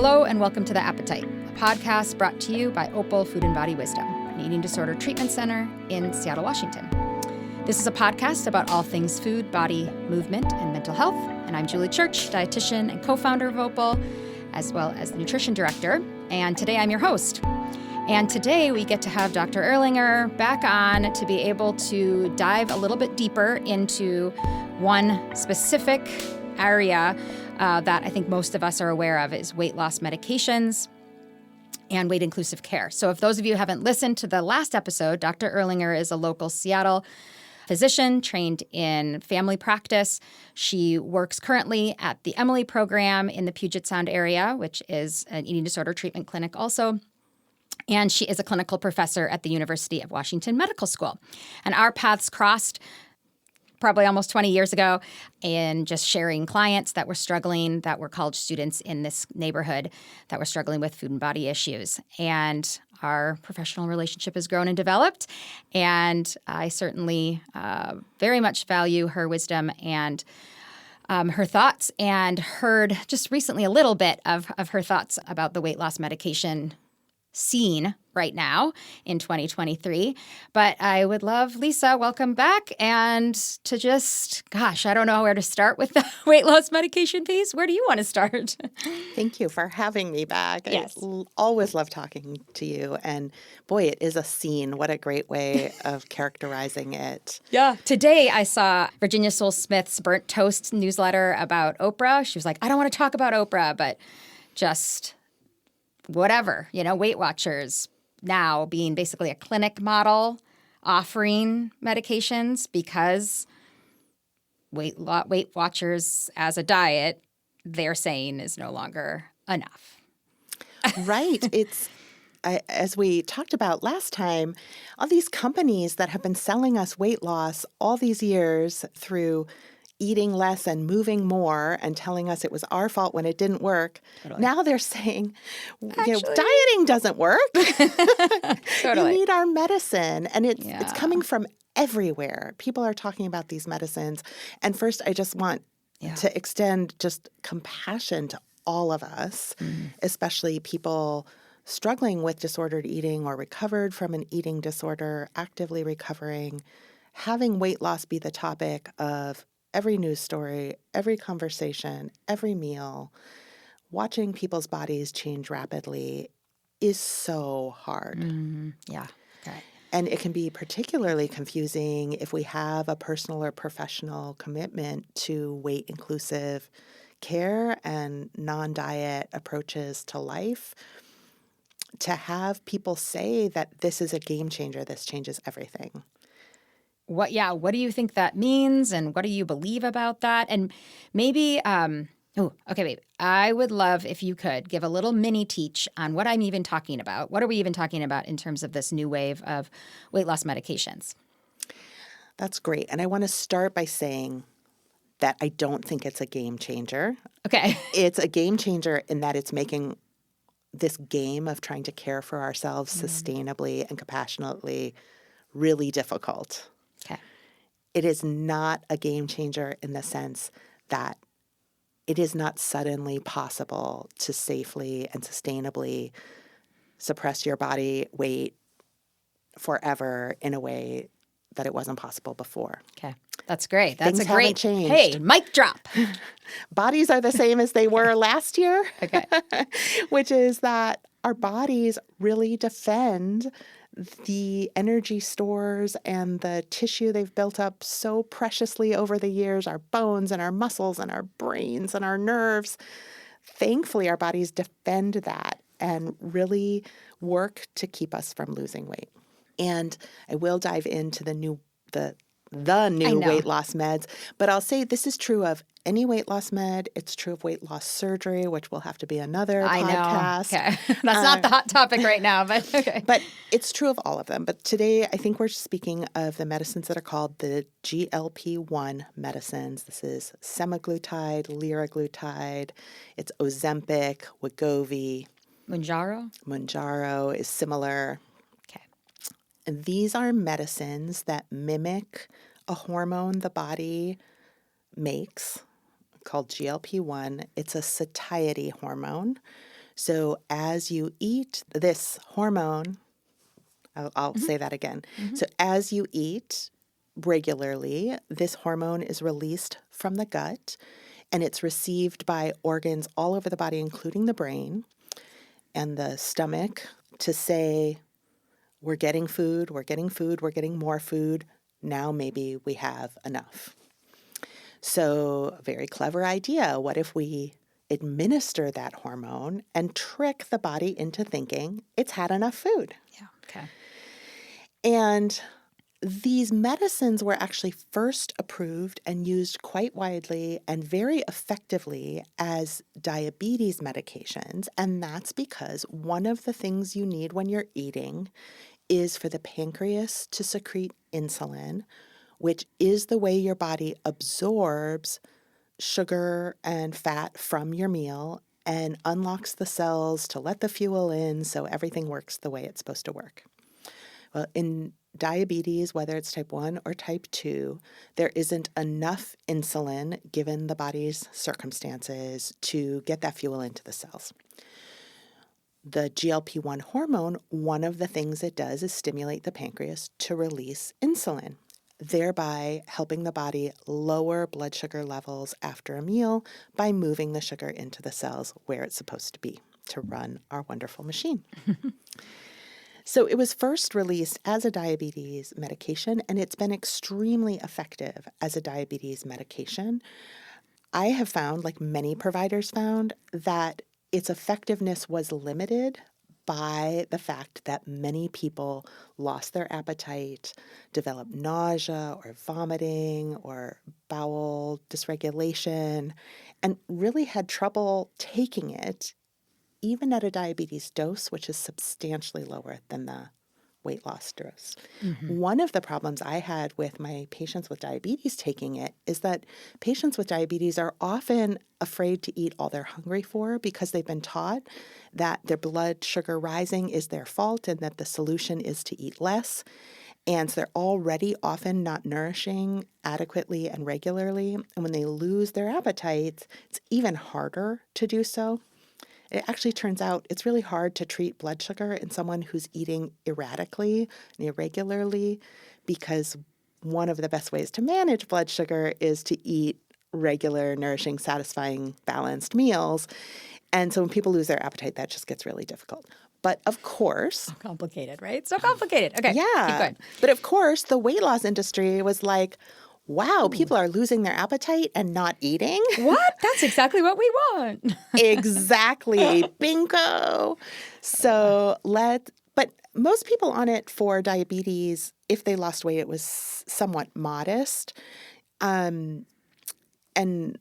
Hello and welcome to The Appetite, a podcast brought to you by Opal Food and Body Wisdom, an eating disorder treatment center in Seattle, Washington. This is a podcast about all things food, body, movement, and mental health. And I'm Julie Church, dietitian and co-founder of Opal, as well as the nutrition director. And today I'm your host. And today we get to have Dr. Erlanger back on to be able to dive a little bit deeper into one specific area that I think most of us are aware of is weight loss medications and weight-inclusive care. So if those of you haven't listened to the last episode, Dr. Erlanger is a local Seattle physician trained in family practice. She works currently at the Emily program in the Puget Sound area, which is an eating disorder treatment clinic also. And she is a clinical professor at the University of Washington Medical School. And our paths crossed probably almost 20 years ago in just sharing clients that were struggling, that were college students in this neighborhood that were struggling with food and body issues. And our professional relationship has grown and developed. And I certainly very much value her wisdom and her thoughts, and heard just recently a little bit of her thoughts about the weight loss medication scene right now in 2023. But I would love, Lisa, welcome back. And to just, I don't know where to start with the weight loss medication piece. Where do you want to start? Thank you for having me back. Yes. I always love talking to you. And boy, it is a scene. What a great way of characterizing it. Yeah. Today I saw Virginia Soul-Smith's Burnt Toast newsletter about Oprah. She was like, I don't want to talk about Oprah, but just whatever, Weight Watchers now being basically a clinic model offering medications because Weight Watchers as a diet, they're saying is no longer enough. Right. As we talked about last time, all these companies that have been selling us weight loss all these years through eating less and moving more and telling us it was our fault when it didn't work. Totally. Now they're saying, dieting doesn't work. Totally. You need our medicine. And it's coming from everywhere. People are talking about these medicines. And first, I just want to extend just compassion to all of us, especially people struggling with disordered eating or recovered from an eating disorder, actively recovering. Having weight loss be the topic of every news story, every conversation, every meal, watching people's bodies change rapidly is so hard. Yeah. Okay. And it can be particularly confusing if we have a personal or professional commitment to weight-inclusive care and non-diet approaches to life. To have people say that this is a game changer, this changes everything. What do you think that means, and what do you believe about that? And maybe, babe, I would love if you could give a little mini teach on what I'm even talking about. What are we even talking about in terms of this new wave of weight loss medications? That's great. And I want to start by saying that I don't think it's a game changer. Okay. It's a game changer in that it's making this game of trying to care for ourselves sustainably and compassionately really difficult. Okay. It is not a game changer in the sense that it is not suddenly possible to safely and sustainably suppress your body weight forever in a way that it wasn't possible before. Okay. That's great. That's Things a great haven't changed. Hey, mic drop. Bodies are the same as they were last year. Okay. Which is that our bodies really defend the energy stores and the tissue they've built up so preciously over the years, our bones and our muscles and our brains and our nerves. Thankfully, our bodies defend that and really work to keep us from losing weight. And I will dive into the new weight loss meds, but I'll say this is true of any weight loss med. It's true of weight loss surgery, which will have to be another podcast. I know. Okay. That's not the hot topic right now, but okay. But it's true of all of them. But today, I think we're speaking of the medicines that are called the GLP-1 medicines. This is semaglutide, liraglutide. It's Ozempic, Wegovy. Mounjaro is similar. Okay. And these are medicines that mimic a hormone the body makes called GLP-1. It's a satiety hormone. So as you eat this hormone, I'll say that again. So as you eat regularly, this hormone is released from the gut and it's received by organs all over the body, including the brain and the stomach, to say, we're getting food, we're getting food, we're getting more food. Now maybe we have enough. So a very clever idea. What if we administer that hormone and trick the body into thinking it's had enough food? Yeah. Okay. And these medicines were actually first approved and used quite widely and very effectively as diabetes medications. And that's because one of the things you need when you're eating is for the pancreas to secrete insulin, which is the way your body absorbs sugar and fat from your meal and unlocks the cells to let the fuel in so everything works the way it's supposed to work. Well, in diabetes, whether it's type 1 or type 2, there isn't enough insulin given the body's circumstances to get that fuel into the cells. The GLP-1 hormone, one of the things it does is stimulate the pancreas to release insulin, thereby helping the body lower blood sugar levels after a meal by moving the sugar into the cells where it's supposed to be to run our wonderful machine. So it was first released as a diabetes medication, and it's been extremely effective as a diabetes medication. I have found, like many providers found, that its effectiveness was limited by the fact that many people lost their appetite, developed nausea or vomiting or bowel dysregulation, and really had trouble taking it, even at a diabetes dose, which is substantially lower than the weight loss dose. One of the problems I had with my patients with diabetes taking it is that patients with diabetes are often afraid to eat all they're hungry for because they've been taught that their blood sugar rising is their fault and that the solution is to eat less. And so they're already often not nourishing adequately and regularly. And when they lose their appetites, it's even harder to do so. It actually turns out it's really hard to treat blood sugar in someone who's eating erratically and irregularly, because one of the best ways to manage blood sugar is to eat regular, nourishing, satisfying, balanced meals. And so when people lose their appetite, that just gets really difficult. But of course... So complicated, right? So complicated. Okay, yeah. keep going. But of course, the weight loss industry was like, wow, people are losing their appetite and not eating? What? That's exactly what we want. Exactly. Bingo. So but most people on it for diabetes, if they lost weight, it was somewhat modest. And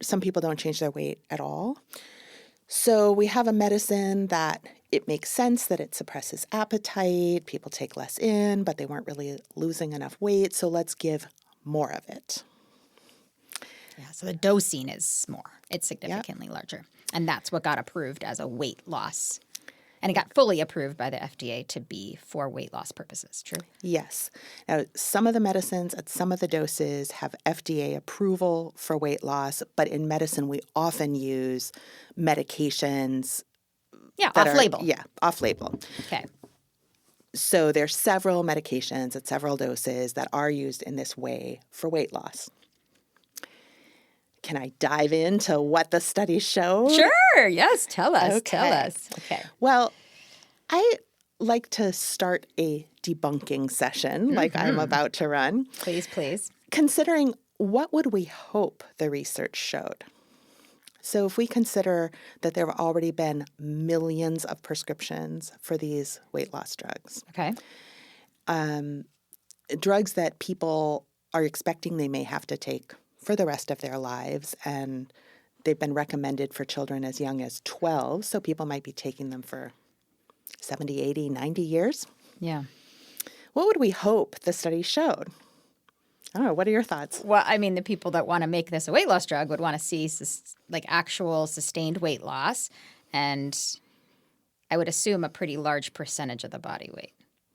some people don't change their weight at all. So we have a medicine that it makes sense that it suppresses appetite. People take less in, but they weren't really losing enough weight. So let's give more of it. Yeah, so the dosing is more. It's significantly larger. And that's what got approved as a weight loss. And it got fully approved by the FDA to be for weight loss purposes, true? Yes. Now, some of the medicines at some of the doses have FDA approval for weight loss, but in medicine, we often use medications. Yeah, off-label. Off-label. Okay. So there's several medications at several doses that are used in this way for weight loss. Can I dive into what the study showed? Sure. Yes. Tell us. Okay. Tell us. Okay. Well, I like to start a debunking session like I'm about to run. Please, please. Considering what would we hope the research showed? So if we consider that there have already been millions of prescriptions for these weight loss drugs. Okay. Drugs that people are expecting they may have to take for the rest of their lives, and they've been recommended for children as young as 12, so people might be taking them for 70, 80, 90 years. Yeah. What would we hope the study showed? I don't know. What are your thoughts? Well, I mean, the people that want to make this a weight loss drug would want to see actual sustained weight loss, and I would assume a pretty large percentage of the body weight.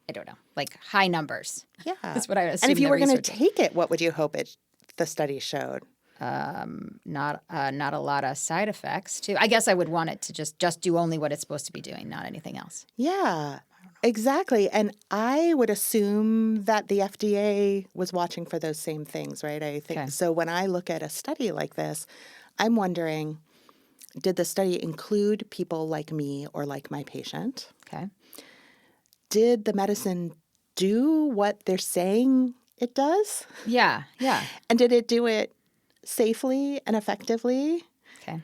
I don't know, like high numbers. Yeah. That's what I would assume. And if you the were going to research- take it, what would you hope the study showed? Not a lot of side effects too. I guess I would want it to just do only what it's supposed to be doing, not anything else. Yeah, exactly. And I would assume that the FDA was watching for those same things, right? I think Okay. so. When I look at a study like this, I'm wondering, did the study include people like me or like my patient? Okay. Did the medicine do what they're saying it does? Yeah. Yeah. And did it do it safely and effectively? Okay.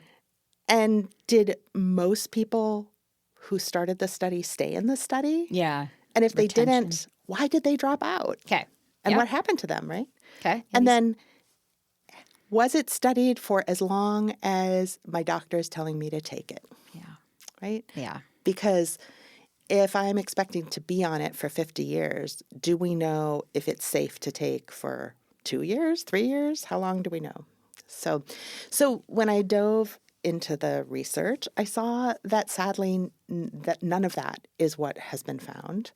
And did most people who started the study stay in the study? Yeah. And if they Retention. didn't, why did they drop out? Okay. And Yep. what happened to them, right? Okay. And then was it studied for as long as my doctor is telling me to take it, Yeah. right? Yeah. Because if I'm expecting to be on it for 50 years, do we know if it's safe to take for 2 years, 3 years? How long do we know? So when I dove into the research, I saw that sadly that none of that is what has been found.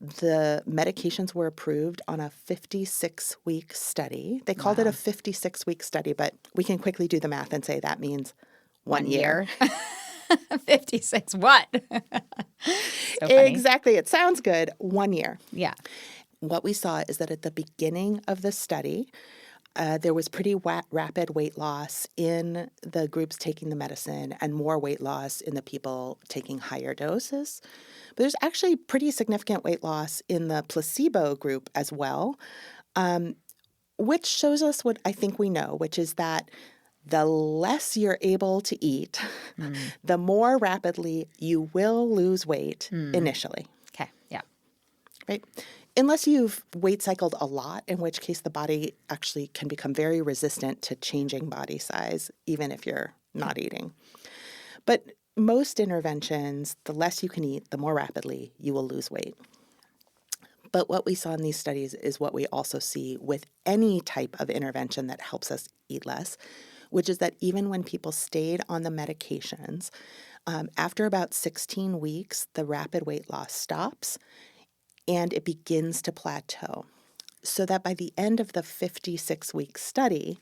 The medications were approved on a 56-week study. They called it a 56-week study, but we can quickly do the math and say that means 1 year. 56 what? So funny. Exactly. It sounds good. 1 year. Yeah. What we saw is that at the beginning of the study, there was pretty rapid weight loss in the groups taking the medicine and more weight loss in the people taking higher doses. But there's actually pretty significant weight loss in the placebo group as well, which shows us what I think we know, which is that the less you're able to eat, the more rapidly you will lose weight initially. Okay. Yeah. Right? Unless you've weight cycled a lot, in which case the body actually can become very resistant to changing body size, even if you're not eating. But most interventions, the less you can eat, the more rapidly you will lose weight. But what we saw in these studies is what we also see with any type of intervention that helps us eat less, which is that even when people stayed on the medications, after about 16 weeks, the rapid weight loss stops and it begins to plateau. So that by the end of the 56-week study,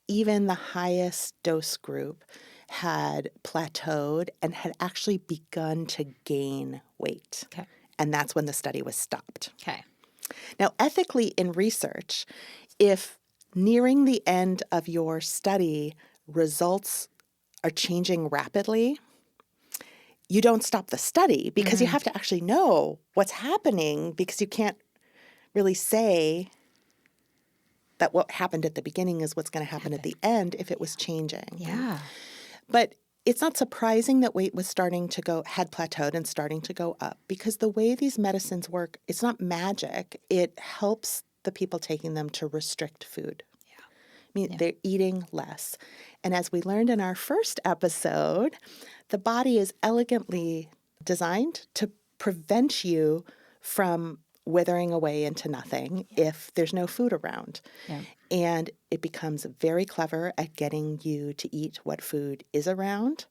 even the highest dose group had plateaued and had actually begun to gain weight. Okay. And that's when the study was stopped. Okay. Now, ethically in research, if nearing the end of your study results are changing rapidly, you don't stop the study because you have to actually know what's happening, because you can't really say that what happened at the beginning is what's going to happen at the end if it was changing. Yeah. But it's not surprising that weight was had plateaued and starting to go up, because the way these medicines work, it's not magic. It helps the people taking them to restrict food. I mean, they're eating less. And as we learned in our first episode, the body is elegantly designed to prevent you from withering away into nothing if there's no food around. Yeah. And it becomes very clever at getting you to eat what food is around.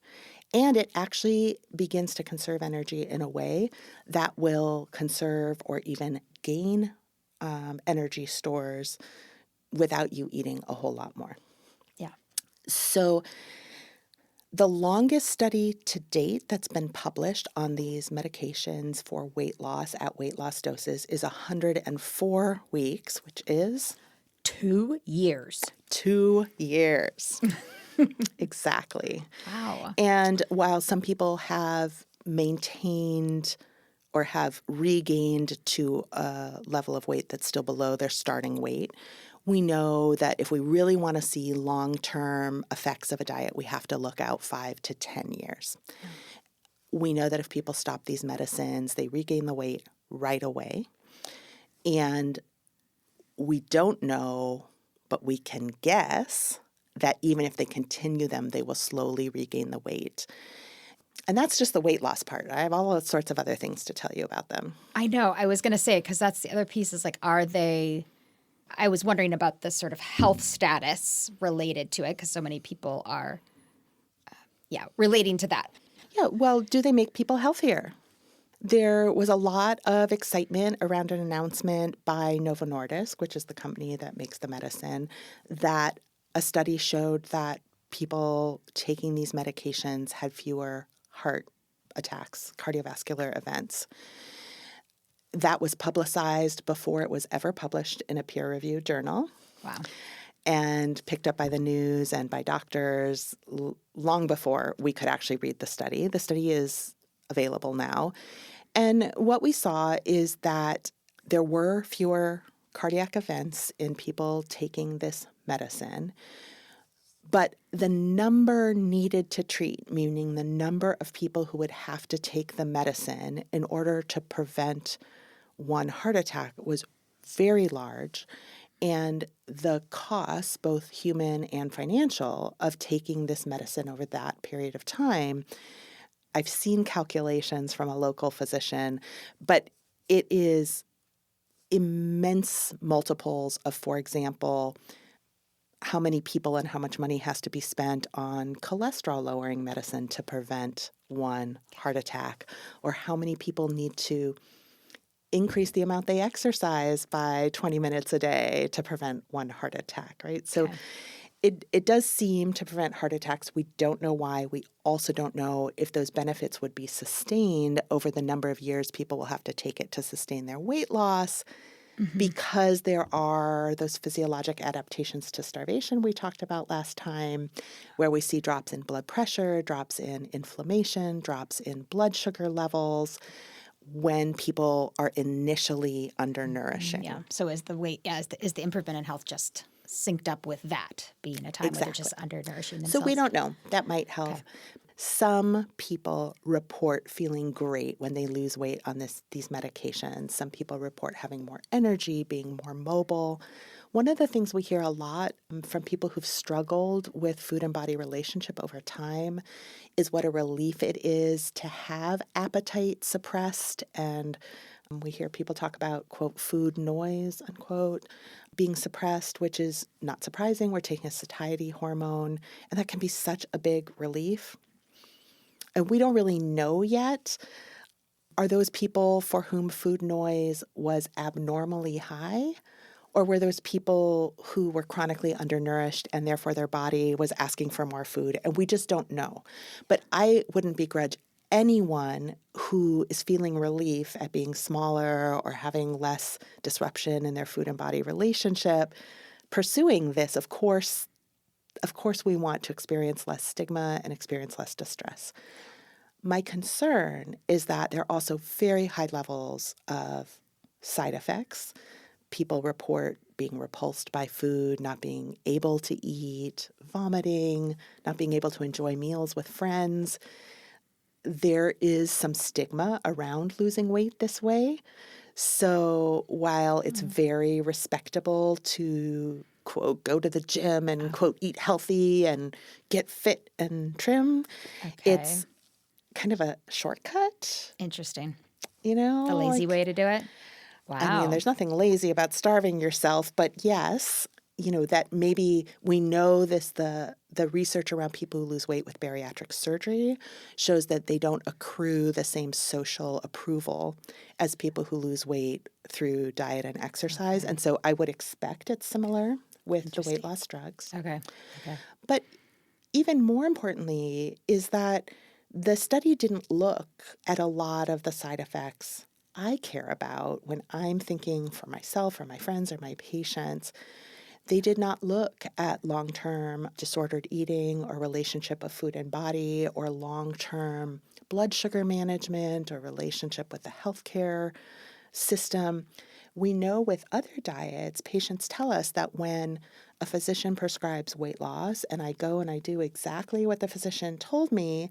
And it actually begins to conserve energy in a way that will conserve or even gain energy stores without you eating a whole lot more. Yeah. So the longest study to date that's been published on these medications for weight loss at weight loss doses is 104 weeks, which is 2 years. 2 years. Exactly. Wow. And while some people have maintained or have regained to a level of weight that's still below their starting weight, we know that if we really want to see long-term effects of a diet, we have to look out 5 to 10 years. We know that if people stop these medicines, they regain the weight right away. And we don't know, but we can guess that even if they continue them, they will slowly regain the weight. And that's just the weight loss part. I have all sorts of other things to tell you about them. I know. I was going to say, because that's the other piece is like, are they... I was wondering about the sort of health status related to it, because so many people are, relating to that. Yeah, well, do they make people healthier? There was a lot of excitement around an announcement by Novo Nordisk, which is the company that makes the medicine, that a study showed that people taking these medications had fewer heart attacks, cardiovascular events. That was publicized before it was ever published in a peer-reviewed journal. Wow. And picked up by the news and by doctors long before we could actually read the study. The study is available now. And what we saw is that there were fewer cardiac events in people taking this medicine, but the number needed to treat, meaning the number of people who would have to take the medicine in order to prevent one heart attack, was very large. And the costs, both human and financial, of taking this medicine over that period of time, I've seen calculations from a local physician, but it is immense multiples of, for example, how many people and how much money has to be spent on cholesterol-lowering medicine to prevent one heart attack, or how many people need to increase the amount they exercise by 20 minutes a day to prevent one heart attack, right? So it does seem to prevent heart attacks. We don't know why. We also don't know if those benefits would be sustained over the number of years people will have to take it to sustain their weight loss, because there are those physiologic adaptations to starvation we talked about last time, where we see drops in blood pressure, drops in inflammation, drops in blood sugar levels when people are initially undernourishing. Yeah. So is the weight, is the improvement in health just synced up with that being a time where they're just undernourishing themselves? So we don't know. That might help. Okay. Some people report feeling great when they lose weight on these medications. Some people report having more energy, being more mobile. One of the things we hear a lot from people who've struggled with food and body relationship over time is what a relief it is to have appetite suppressed. And we hear people talk about, quote, food noise, unquote, being suppressed, which is not surprising. We're taking a satiety hormone, and that can be such a big relief. And we don't really know yet, are those people for whom food noise was abnormally high? Or were those people who were chronically undernourished and therefore their body was asking for more food? And we just don't know. But I wouldn't begrudge anyone who is feeling relief at being smaller or having less disruption in their food and body relationship pursuing this. Of course, we want to experience less stigma and experience less distress. My concern is that there are also very high levels of side effects. People report being repulsed by food, not being able to eat, vomiting, not being able to enjoy meals with friends. There is some stigma around losing weight this way. So while it's very respectable to, quote, go to the gym and, quote, eat healthy and get fit and trim, it's kind of a shortcut. Interesting. You know? The lazy way to do it? Wow. I mean, there's nothing lazy about starving yourself, but yes, that maybe we know this, the research around people who lose weight with bariatric surgery shows that they don't accrue the same social approval as people who lose weight through diet and exercise. And so I would expect it's similar with the weight loss drugs. Okay. But even more importantly is that the study didn't look at a lot of the side effects I care about when I'm thinking for myself or my friends or my patients. They did not look at long-term disordered eating or relationship of food and body or long-term blood sugar management or relationship with the healthcare system. We know with other diets, patients tell us that when a physician prescribes weight loss and I go and I do exactly what the physician told me,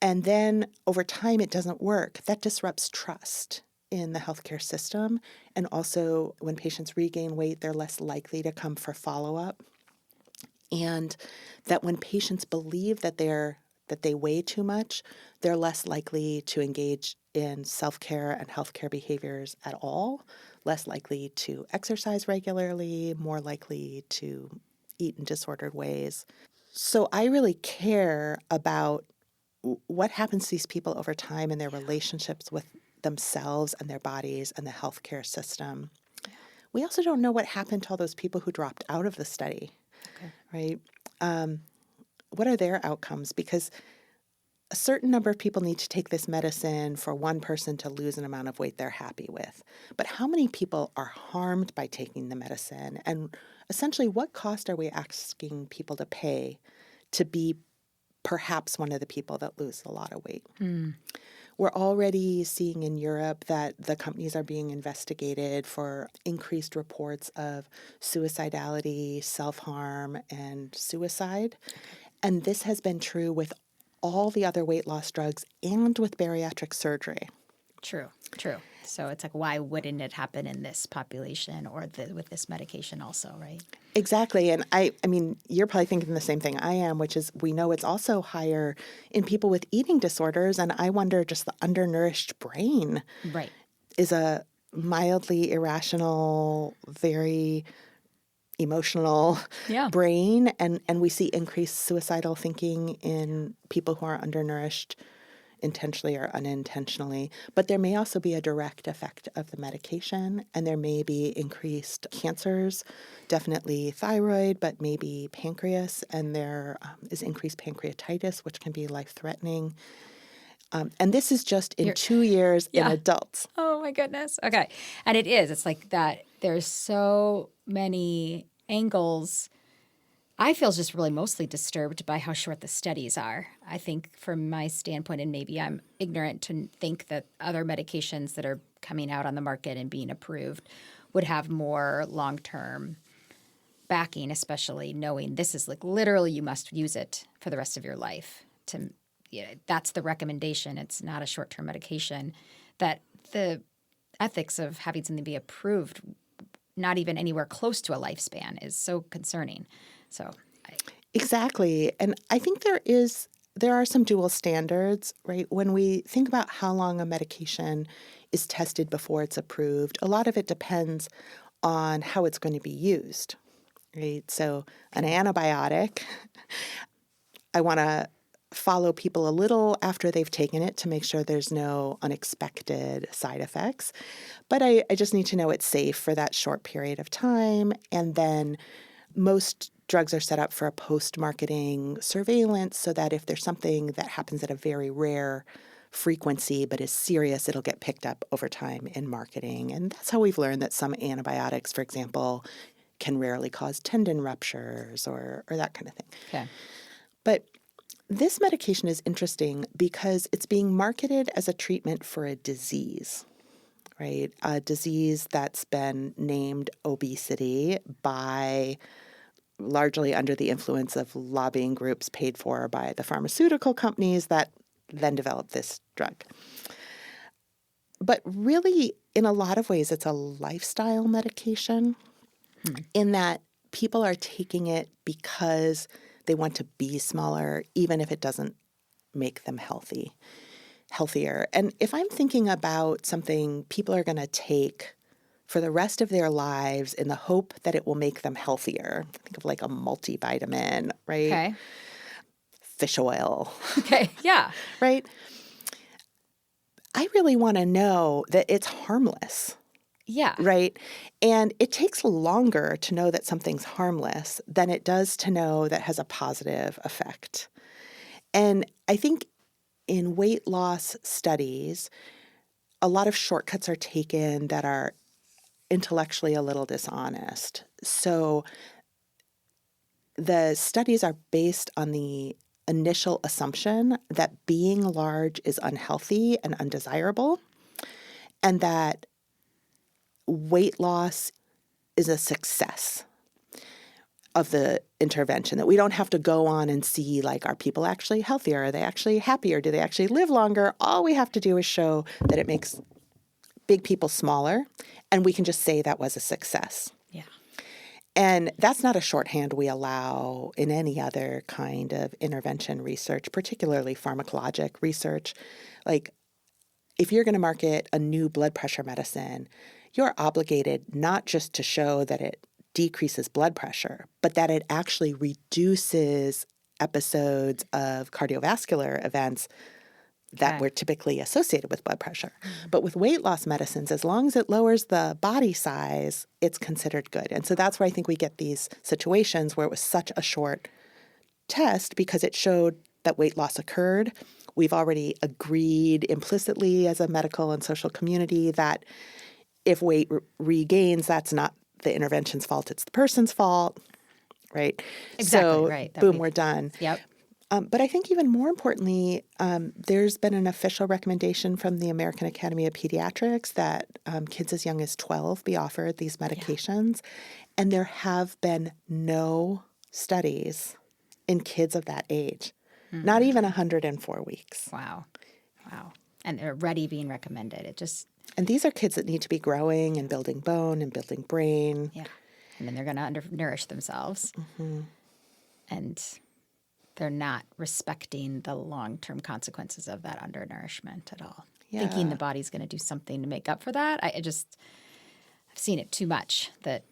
and then over time it doesn't work, that disrupts trust in the healthcare system. And also when patients regain weight, they're less likely to come for follow-up. And that when patients believe that they weigh too much, they're less likely to engage in self-care and healthcare behaviors at all, less likely to exercise regularly, more likely to eat in disordered ways. So I really care about what happens to these people over time in their relationships with themselves and their bodies and the healthcare system. We also don't know what happened to all those people who dropped out of the study. right? What are their outcomes? Because a certain number of people need to take this medicine for one person to lose an amount of weight they're happy with. But how many people are harmed by taking the medicine? And essentially, what cost are we asking people to pay to be perhaps one of the people that lose a lot of weight? We're already seeing in Europe that the companies are being investigated for increased reports of suicidality, self-harm, and suicide. And this has been true with all the other weight loss drugs and with bariatric surgery. True. So it's like, why wouldn't it happen in this population or with this medication also, right? Exactly. And I mean, you're probably thinking the same thing I am, which is we know it's also higher in people with eating disorders. And I wonder, just the undernourished brain Right. is a mildly irrational, very emotional brain. And we see increased suicidal thinking in people who are undernourished, intentionally or unintentionally. But there may also be a direct effect of the medication, and there may be increased cancers, definitely thyroid, but maybe pancreas, and there is increased pancreatitis, which can be life-threatening. And this is just in 2 years in adults. Oh, my goodness. Okay. And it is. It's like that. There's so many angles. I feel just really mostly disturbed by how short the studies are. I think from my standpoint, and maybe I'm ignorant to think that other medications that are coming out on the market and being approved would have more long-term backing, especially knowing this is like literally you must use it for the rest of your life. That's the recommendation. It's not a short-term medication. That the ethics of having something be approved, not even anywhere close to a lifespan, is so concerning. Exactly. And I think there are some dual standards, right? When we think about how long a medication is tested before it's approved, a lot of it depends on how it's going to be used, right? So an antibiotic, I want to follow people a little after they've taken it to make sure there's no unexpected side effects. But I just need to know it's safe for that short period of time. And then most drugs are set up for a post-marketing surveillance so that if there's something that happens at a very rare frequency but is serious, it'll get picked up over time in marketing. And that's how we've learned that some antibiotics, for example, can rarely cause tendon ruptures or that kind of thing. Okay. But this medication is interesting because it's being marketed as a treatment for a disease, right? A disease that's been named obesity by largely under the influence of lobbying groups paid for by the pharmaceutical companies that then developed this drug. But really, in a lot of ways, it's a lifestyle medication in that people are taking it because they want to be smaller, even if it doesn't make them healthier. And if I'm thinking about something people are going to take for the rest of their lives in the hope that it will make them healthier, think of like a multivitamin, right? Okay. Fish oil. Okay. Yeah. Right? I really want to know that it's harmless. Yeah. Right? And it takes longer to know that something's harmless than it does to know that it has a positive effect. And I think in weight loss studies, a lot of shortcuts are taken that are intellectually a little dishonest. So the studies are based on the initial assumption that being large is unhealthy and undesirable, and that weight loss is a success of the intervention, that we don't have to go on and see, like, are people actually healthier? Are they actually happier? Do they actually live longer? All we have to do is show that it makes big people smaller, and we can just say that was a success. Yeah. And that's not a shorthand we allow in any other kind of intervention research, particularly pharmacologic research. Like, if you're going to market a new blood pressure medicine, you're obligated not just to show that it decreases blood pressure, but that it actually reduces episodes of cardiovascular events that were typically associated with blood pressure. But with weight loss medicines, as long as it lowers the body size, it's considered good. And so that's where I think we get these situations where it was such a short test because it showed that weight loss occurred. We've already agreed implicitly as a medical and social community that if weight regains, that's not the intervention's fault, it's the person's fault, right? Exactly, so, right. Boom, we're done. Yep. But I think even more importantly, there's been an official recommendation from the American Academy of Pediatrics that kids as young as 12 be offered these medications. And there have been no studies in kids of that age, not even 104 weeks. Wow. And they're already being recommended. And these are kids that need to be growing and building bone and building brain. Yeah. And then they're going to undernourish themselves. Mm-hmm. And they're not respecting the long-term consequences of that undernourishment at all. Yeah. Thinking the body's going to do something to make up for that. I've seen it too much that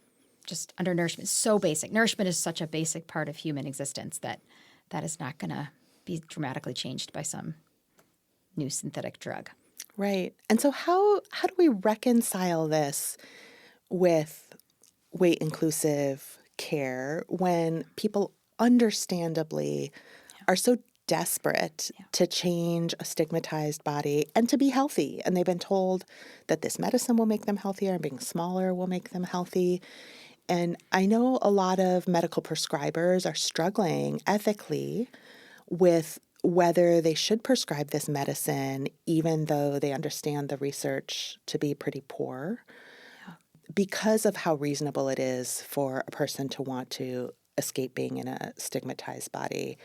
just undernourishment is so basic. Nourishment is such a basic part of human existence that is not going to be dramatically changed by some new synthetic drug. Right. And so how do we reconcile this with weight-inclusive care when people understandably are so desperate to change a stigmatized body and to be healthy? And they've been told that this medicine will make them healthier and being smaller will make them healthy. And I know a lot of medical prescribers are struggling ethically with whether they should prescribe this medicine, even though they understand the research to be pretty poor, because of how reasonable it is for a person to want to escape being in a stigmatized body.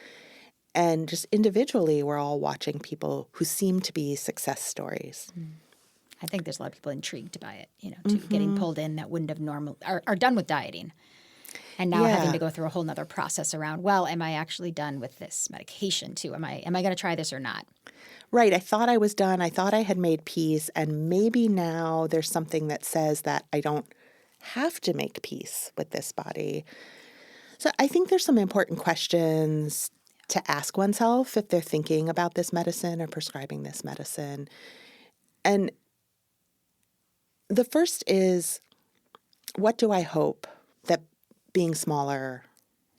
And just individually, we're all watching people who seem to be success stories. I think there's a lot of people intrigued by it, too, getting pulled in that wouldn't have are done with dieting. And now having to go through a whole nother process around, well, am I actually done with this medication too? Am I going to try this or not? Right. I thought I was done. I thought I had made peace. And maybe now there's something that says that I don't have to make peace with this body. So I think there's some important questions to ask oneself if they're thinking about this medicine or prescribing this medicine. And the first is, what do I hope that being smaller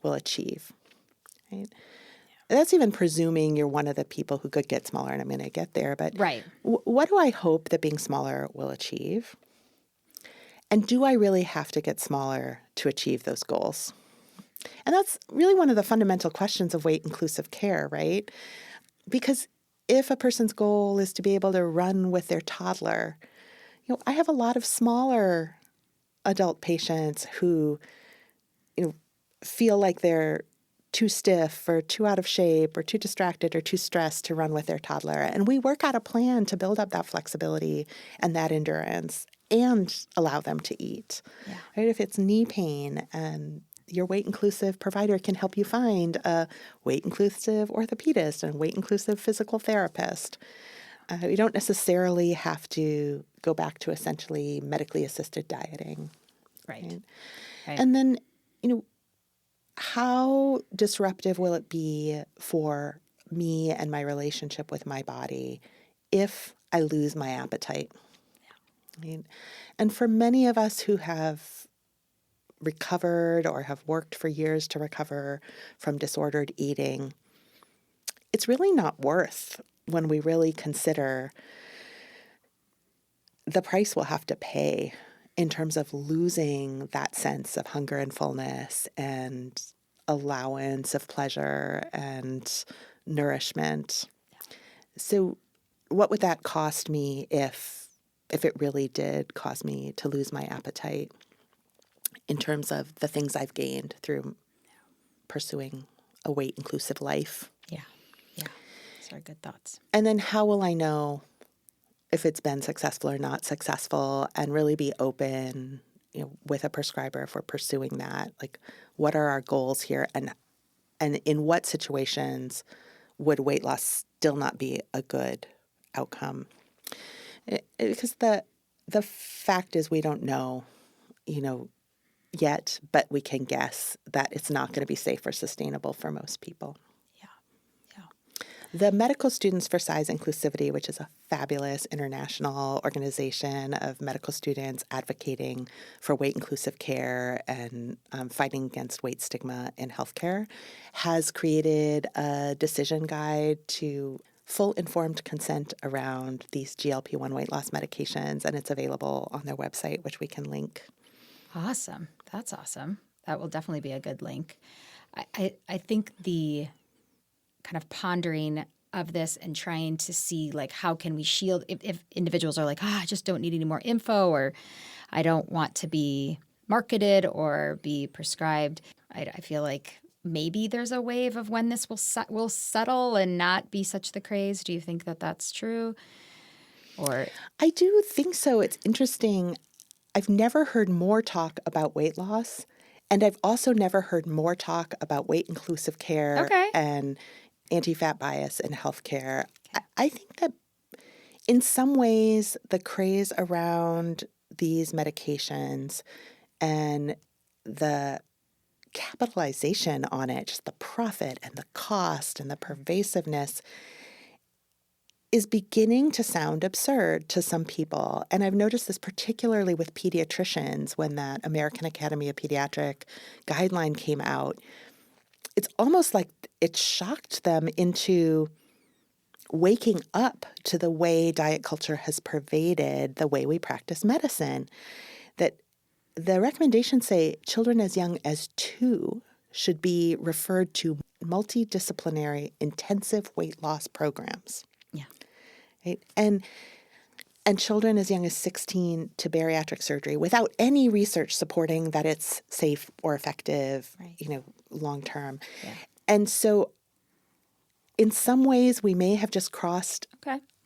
will achieve? Right? That's even presuming you're one of the people who could get smaller, and I'm going to get there. But right. What do I hope that being smaller will achieve? And do I really have to get smaller to achieve those goals? And that's really one of the fundamental questions of weight-inclusive care, right? Because if a person's goal is to be able to run with their toddler, I have a lot of smaller adult patients who, feel like they're too stiff or too out of shape or too distracted or too stressed to run with their toddler. And we work out a plan to build up that flexibility and that endurance and allow them to eat. Yeah. Right? If it's knee pain, and your weight-inclusive provider can help you find a weight-inclusive orthopedist and weight-inclusive physical therapist. You don't necessarily have to go back to essentially medically assisted dieting. Right. And then, how disruptive will it be for me and my relationship with my body if I lose my appetite? Yeah. Right? And for many of us who have recovered or have worked for years to recover from disordered eating, it's really not worth when we really consider the price we'll have to pay in terms of losing that sense of hunger and fullness and allowance of pleasure and nourishment. So what would that cost me if it really did cause me to lose my appetite in terms of the things I've gained through pursuing a weight-inclusive life? Yeah. Those are good thoughts. And then how will I know if it's been successful or not successful, and really be open, with a prescriber if we're pursuing that? Like, what are our goals here, and in what situations would weight loss still not be a good outcome? Because the fact is we don't know, yet, but we can guess that it's not going to be safe or sustainable for most people. The Medical Students for Size Inclusivity, which is a fabulous international organization of medical students advocating for weight-inclusive care and fighting against weight stigma in healthcare, has created a decision guide to full informed consent around these GLP-1 weight loss medications, and it's available on their website, which we can link. Awesome. That's awesome. That will definitely be a good link. I think the kind of pondering of this and trying to see like how can we shield if individuals are like, I just don't need any more info, or I don't want to be marketed or be prescribed. I feel like maybe there's a wave of when this will settle and not be such the craze. Do you think that that's true? Or I do think so. It's interesting. I've never heard more talk about weight loss, and I've also never heard more talk about weight-inclusive care and anti-fat bias in healthcare. I think that in some ways, the craze around these medications and the capitalization on it, just the profit and the cost and the pervasiveness, is beginning to sound absurd to some people. And I've noticed this particularly with pediatricians when that American Academy of Pediatric guideline came out. It's almost like it shocked them into waking up to the way diet culture has pervaded the way we practice medicine. That the recommendations say children as young as 2 should be referred to multidisciplinary intensive weight loss programs. Yeah. Right? And children as young as 16 to bariatric surgery without any research supporting that it's safe or effective, long term. Yeah. And so in some ways we may have just crossed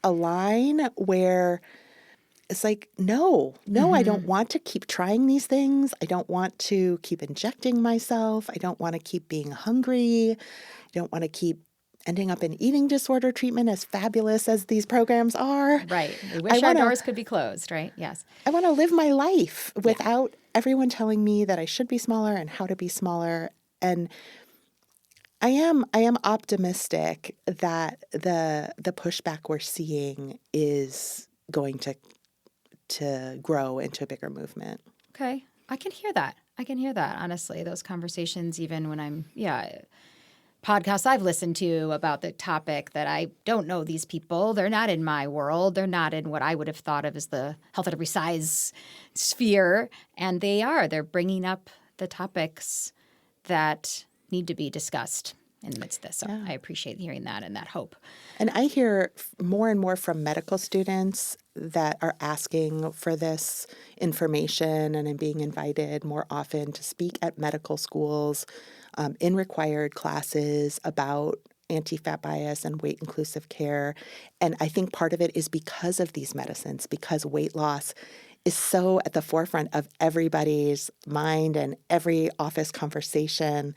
a line where it's like, no, I don't want to keep trying these things. I don't want to keep injecting myself. I don't want to keep being hungry. I don't want to keep ending up in eating disorder treatment, as fabulous as these programs are. Right. We wish our doors could be closed, right? Yes. I want to live my life without everyone telling me that I should be smaller and how to be smaller. And I am optimistic that the pushback we're seeing is going to grow into a bigger movement. Okay. I can hear that. Honestly, those conversations, even when I'm, podcasts I've listened to about the topic that I don't know these people. They're not in my world. They're not in what I would have thought of as the health at every size sphere. And they're bringing up the topics that need to be discussed in the midst of this. So I appreciate hearing that and that hope. And I hear more and more from medical students that are asking for this information, and I'm being invited more often to speak at medical schools in required classes about anti-fat bias and weight-inclusive care. And I think part of it is because of these medicines, because weight loss is so at the forefront of everybody's mind and every office conversation.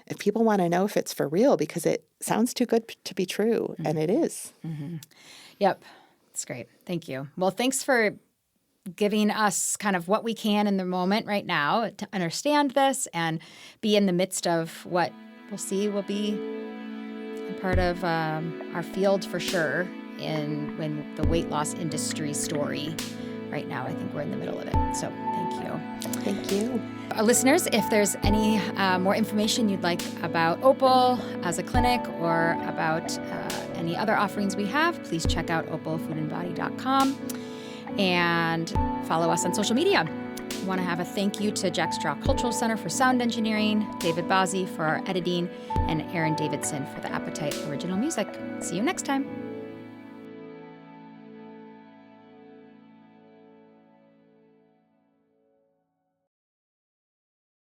If people want to know if it's for real, because it sounds too good to be true, and it is. Mm-hmm. Yep. That's great. Thank you. Well, thanks for giving us kind of what we can in the moment right now to understand this and be in the midst of what we'll see will be a part of our field for sure when the weight loss industry story. Right now, I think we're in the middle of it. So thank you. Thank you. Listeners, if there's any more information you'd like about Opal as a clinic or about any other offerings we have, please check out opalfoodandbody.com and follow us on social media. I want to have a thank you to Jack Straw Cultural Center for sound engineering, David Bazzi for our editing, and Aaron Davidson for the Appetite original music. See you next time.